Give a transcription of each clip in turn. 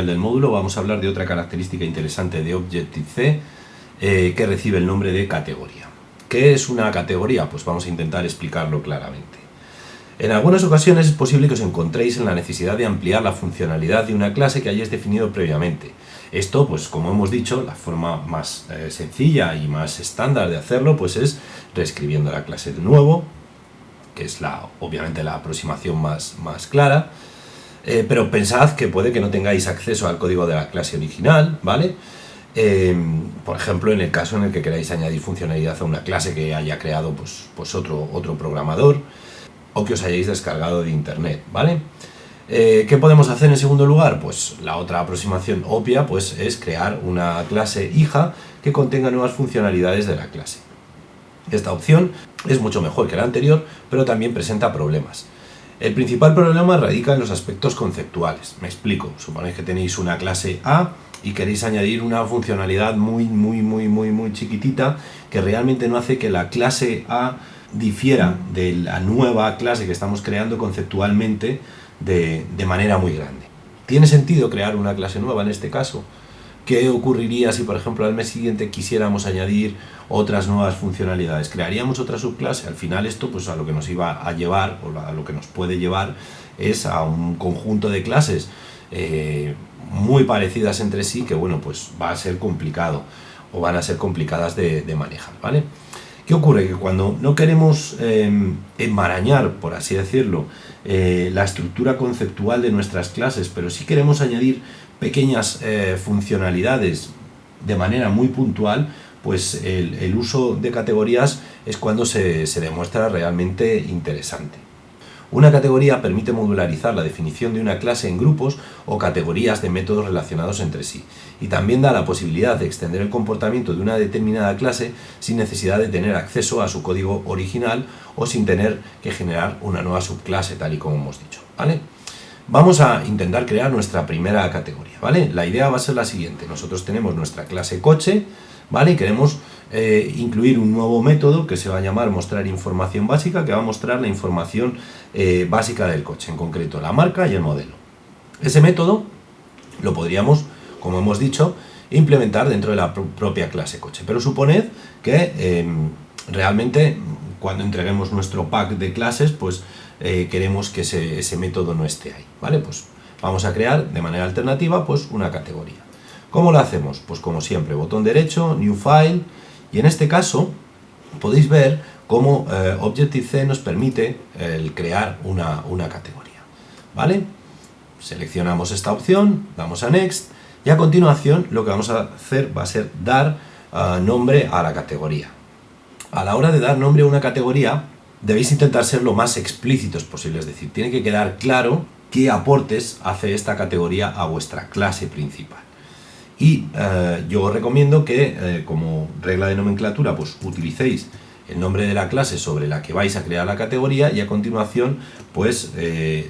tutorial del módulo vamos a hablar de otra característica interesante de Objective-C que recibe el nombre de categoría. ¿Qué es una categoría? Pues vamos a intentar explicarlo claramente. En algunas ocasiones es posible que os encontréis en la necesidad de ampliar la funcionalidad de una clase que hayáis definido previamente. Esto, pues como hemos dicho, la forma más sencilla y más estándar de hacerlo pues es reescribiendo la clase de nuevo, que es obviamente la aproximación más clara, pero pensad que puede que no tengáis acceso al código de la clase original, ¿vale? Por ejemplo, en el caso en el que queráis añadir funcionalidad a una clase que haya creado pues otro programador o que os hayáis descargado de internet, ¿vale? ¿Qué podemos hacer en segundo lugar? Pues la otra aproximación obvia pues es crear una clase hija que contenga nuevas funcionalidades de la clase. Esta opción es mucho mejor que la anterior, pero también presenta problemas. El principal problema radica en los aspectos conceptuales. Me explico. Suponéis que tenéis una clase A y queréis añadir una funcionalidad muy chiquitita que realmente no hace que la clase A difiera de la nueva clase que estamos creando conceptualmente de manera muy grande. ¿Tiene sentido crear una clase nueva en este caso? ¿Qué ocurriría si, por ejemplo, al mes siguiente quisiéramos añadir otras nuevas funcionalidades? ¿Crearíamos otra subclase? Al final esto pues a lo que nos iba a llevar, o a lo que nos puede llevar, es a un conjunto de clases muy parecidas entre sí que, bueno, pues va a ser complicado, o van a ser complicadas de manejar, ¿vale? ¿Qué ocurre? Que cuando no queremos enmarañar, por así decirlo, la estructura conceptual de nuestras clases, pero sí queremos añadir pequeñas funcionalidades de manera muy puntual, pues el uso de categorías es cuando se demuestra realmente interesante. Una categoría permite modularizar la definición de una clase en grupos o categorías de métodos relacionados entre sí, y también da la posibilidad de extender el comportamiento de una determinada clase sin necesidad de tener acceso a su código original o sin tener que generar una nueva subclase, tal y como hemos dicho, ¿vale? Vamos a intentar crear nuestra primera categoría, ¿vale? La idea va a ser la siguiente. Nosotros tenemos nuestra clase coche, ¿vale? Y queremos incluir un nuevo método que se va a llamar mostrar información básica, que va a mostrar la información básica del coche, en concreto la marca y el modelo. Ese método lo podríamos, como hemos dicho, implementar dentro de la propia clase coche, pero suponed que realmente cuando entreguemos nuestro pack de clases, pues queremos que ese método no esté ahí, ¿vale? Pues vamos a crear de manera alternativa pues una categoría. ¿Cómo lo hacemos? Pues como siempre, botón derecho, New File, y en este caso podéis ver cómo Objective-C nos permite el crear una categoría, ¿vale? Seleccionamos esta opción, damos a Next, y a continuación lo que vamos a hacer va a ser dar nombre a la categoría. A la hora de dar nombre a una categoría, debéis intentar ser lo más explícitos posible, es decir, tiene que quedar claro qué aportes hace esta categoría a vuestra clase principal. Y yo os recomiendo que, como regla de nomenclatura, pues utilicéis el nombre de la clase sobre la que vais a crear la categoría y a continuación pues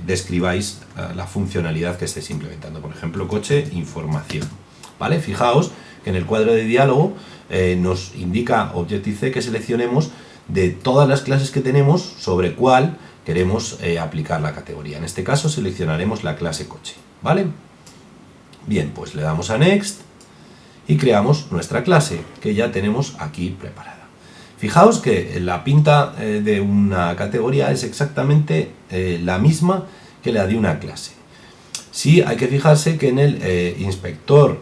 describáis la funcionalidad que estéis implementando. Por ejemplo, coche, información, ¿vale? Fijaos que en el cuadro de diálogo nos indica Objective-C que seleccionemos de todas las clases que tenemos sobre cuál queremos aplicar la categoría. En este caso seleccionaremos la clase coche, ¿vale? Bien, pues le damos a Next y creamos nuestra clase que ya tenemos aquí preparada. Fijaos que la pinta de una categoría es exactamente la misma que la de una clase. Sí, hay que fijarse que en el inspector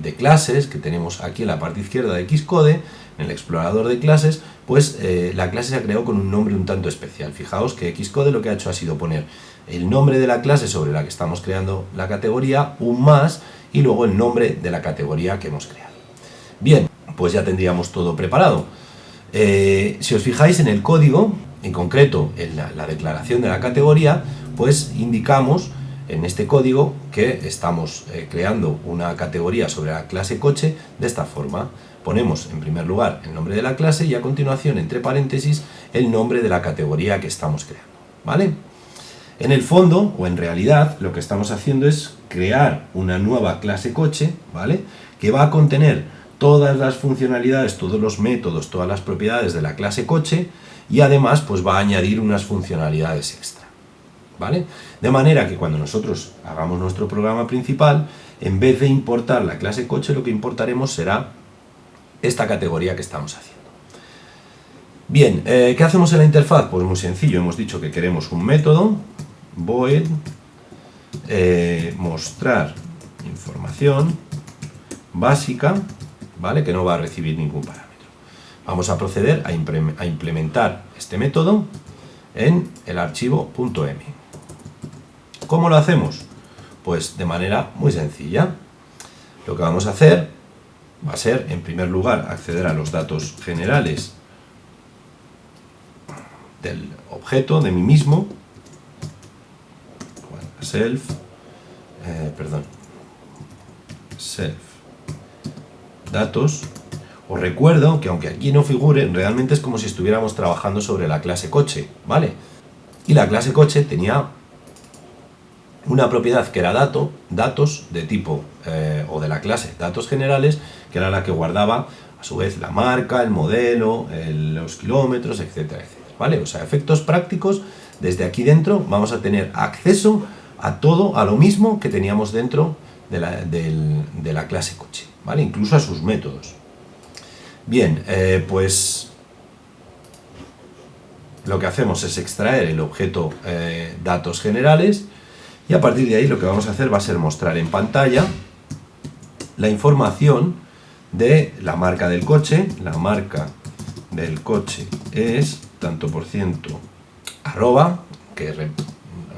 de clases que tenemos aquí en la parte izquierda de Xcode, en el explorador de clases, pues la clase se ha creado con un nombre un tanto especial. Fijaos que Xcode lo que ha hecho ha sido poner el nombre de la clase sobre la que estamos creando la categoría, un más, y luego el nombre de la categoría que hemos creado. Bien, pues ya tendríamos todo preparado. Si os fijáis en el código, en concreto en la declaración de la categoría, pues indicamos en este código que estamos creando una categoría sobre la clase coche de esta forma. Ponemos en primer lugar el nombre de la clase y a continuación, entre paréntesis, el nombre de la categoría que estamos creando, ¿vale? En el fondo, o en realidad, lo que estamos haciendo es crear una nueva clase coche, ¿vale? Que va a contener todas las funcionalidades, todos los métodos, todas las propiedades de la clase coche y además pues va a añadir unas funcionalidades extra, ¿vale? De manera que cuando nosotros hagamos nuestro programa principal, en vez de importar la clase coche, lo que importaremos será esta categoría que estamos haciendo. Bien, ¿qué hacemos en la interfaz? Pues muy sencillo, hemos dicho que queremos un método, void, mostrar información básica, ¿vale? Que no va a recibir ningún parámetro. Vamos a proceder a implementar este método en el archivo .m. ¿Cómo lo hacemos? Pues de manera muy sencilla. Lo que vamos a hacer va a ser, en primer lugar, acceder a los datos generales del objeto, de mí mismo, self datos. Os recuerdo que aunque aquí no figure, realmente es como si estuviéramos trabajando sobre la clase coche, ¿vale? Y la clase coche tenía una propiedad que era datos de tipo, o de la clase datos generales, que era la que guardaba a su vez la marca, el modelo, los kilómetros, etcétera, etcétera, ¿vale? O sea, efectos prácticos, desde aquí dentro vamos a tener acceso a todo, a lo mismo que teníamos dentro de la clase coche, ¿vale? Incluso a sus métodos. Bien, pues lo que hacemos es extraer el objeto datos generales, y a partir de ahí lo que vamos a hacer va a ser mostrar en pantalla la información de la marca del coche. La marca del coche es tanto por ciento arroba, que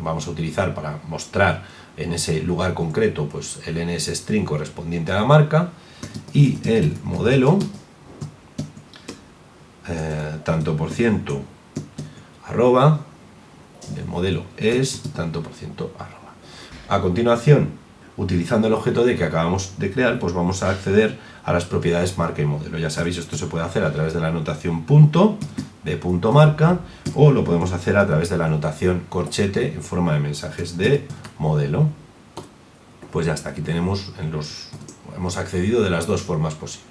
vamos a utilizar para mostrar en ese lugar concreto pues el NSString correspondiente a la marca, y el modelo tanto por ciento arroba, el modelo es tanto por ciento arroba. A continuación, utilizando el objeto de que acabamos de crear, pues vamos a acceder a las propiedades marca y modelo. Ya sabéis, esto se puede hacer a través de la anotación punto, de punto marca, o lo podemos hacer a través de la anotación corchete en forma de mensajes de modelo. Pues ya está, aquí tenemos hemos accedido de las dos formas posibles.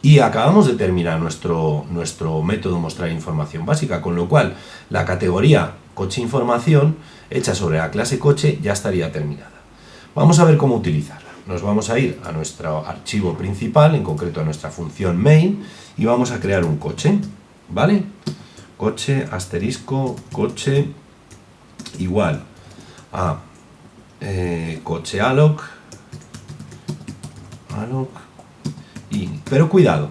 Y acabamos de terminar nuestro método mostrar información básica, con lo cual la categoría coche información hecha sobre la clase coche ya estaría terminada. Vamos a ver cómo utilizarla. Nos vamos a ir a nuestro archivo principal, en concreto a nuestra función main, y vamos a crear un coche, ¿vale? Coche asterisco coche igual a coche alloc, pero cuidado,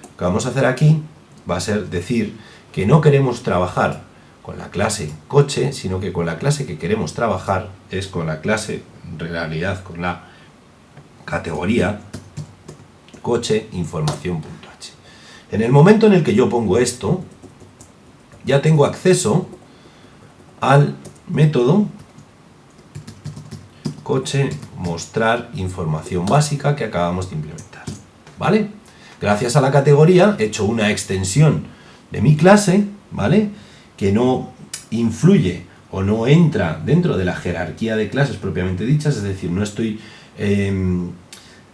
lo que vamos a hacer aquí va a ser decir que no queremos trabajar con la clase coche, sino que con la clase que queremos trabajar es con la clase, en realidad con la categoría coche información.h. En el momento en el que yo pongo esto, ya tengo acceso al método coche mostrar información básica que acabamos de implementar, ¿vale? Gracias a la categoría he hecho una extensión de mi clase, ¿vale? Que no influye o no entra dentro de la jerarquía de clases propiamente dichas, es decir, no estoy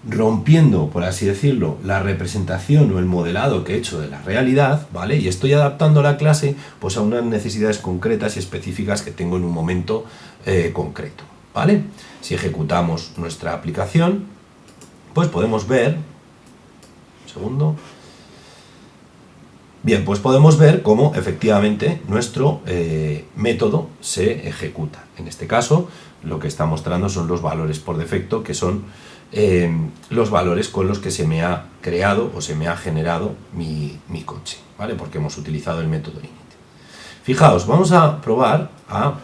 rompiendo, por así decirlo, la representación o el modelado que he hecho de la realidad, ¿vale? Y estoy adaptando la clase pues a unas necesidades concretas y específicas que tengo en un momento concreto, ¿vale? Si ejecutamos nuestra aplicación, pues podemos ver, un segundo. Bien, pues podemos ver cómo efectivamente nuestro método se ejecuta. En este caso, lo que está mostrando son los valores por defecto, que son los valores con los que se me ha creado o se me ha generado mi coche, ¿vale? Porque hemos utilizado el método init. Fijaos, vamos a probar a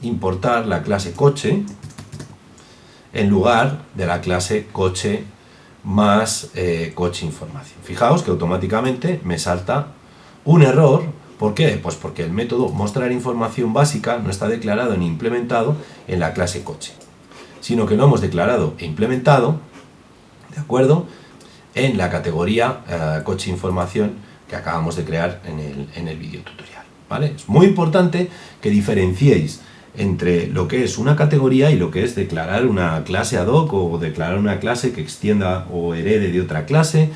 importar la clase coche en lugar de la clase coche más coche información. Fijaos que automáticamente me salta un error. ¿Por qué? Pues porque el método mostrar información básica no está declarado ni implementado en la clase coche, sino que lo hemos declarado e implementado, ¿de acuerdo?, en la categoría coche información que acabamos de crear en el vídeo tutorial, ¿vale? Es muy importante que diferenciéis entre lo que es una categoría y lo que es declarar una clase ad hoc o declarar una clase que extienda o herede de otra clase.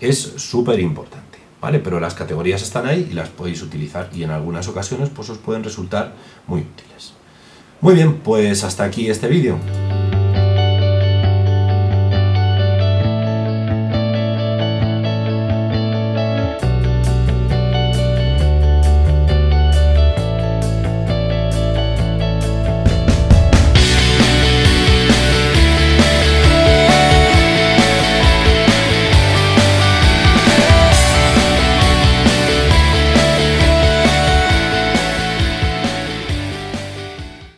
Es súper importante, ¿vale? Pero las categorías están ahí y las podéis utilizar, y en algunas ocasiones pues os pueden resultar muy útiles. Muy bien, pues hasta aquí este vídeo.